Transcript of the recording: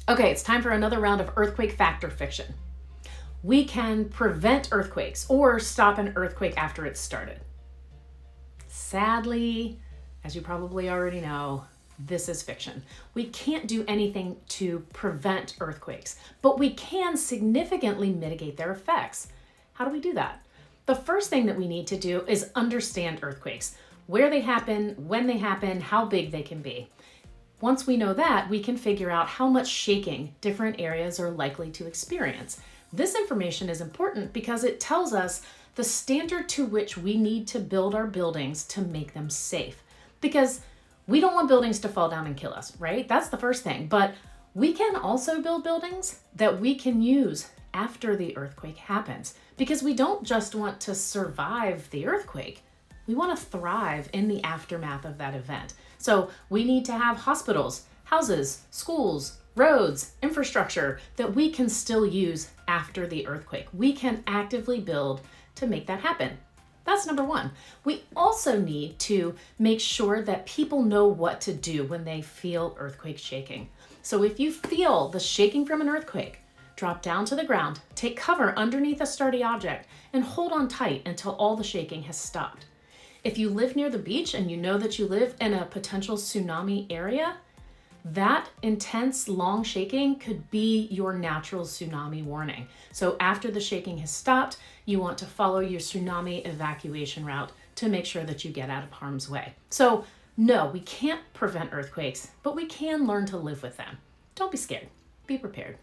Okay, it's time for another round of earthquake fact or fiction. We can prevent earthquakes or stop an earthquake after it's started. Sadly, as you probably already know, this is fiction. We can't do anything to prevent earthquakes, but we can significantly mitigate their effects. How do we do that? The first thing that we need to do is understand earthquakes, where they happen, when they happen, how big they can be. Once we know that, we can figure out how much shaking different areas are likely to experience. This information is important because it tells us the standard to which we need to build our buildings to make them safe. Because we don't want buildings to fall down and kill us, right? That's the first thing. But we can also build buildings that we can use after the earthquake happens. Because we don't just want to survive the earthquake, we want to thrive in the aftermath of that event. So we need to have hospitals, houses, schools, roads, infrastructure that we can still use after the earthquake. We can actively build to make that happen. That's number one. We also need to make sure that people know what to do when they feel earthquake shaking. So if you feel the shaking from an earthquake, drop down to the ground, take cover underneath a sturdy object, and hold on tight until all the shaking has stopped. If you live near the beach and you know that you live in a potential tsunami area, that intense, long shaking could be your natural tsunami warning. So after the shaking has stopped, you want to follow your tsunami evacuation route to make sure that you get out of harm's way. So no, we can't prevent earthquakes, but we can learn to live with them. Don't be scared. Be prepared.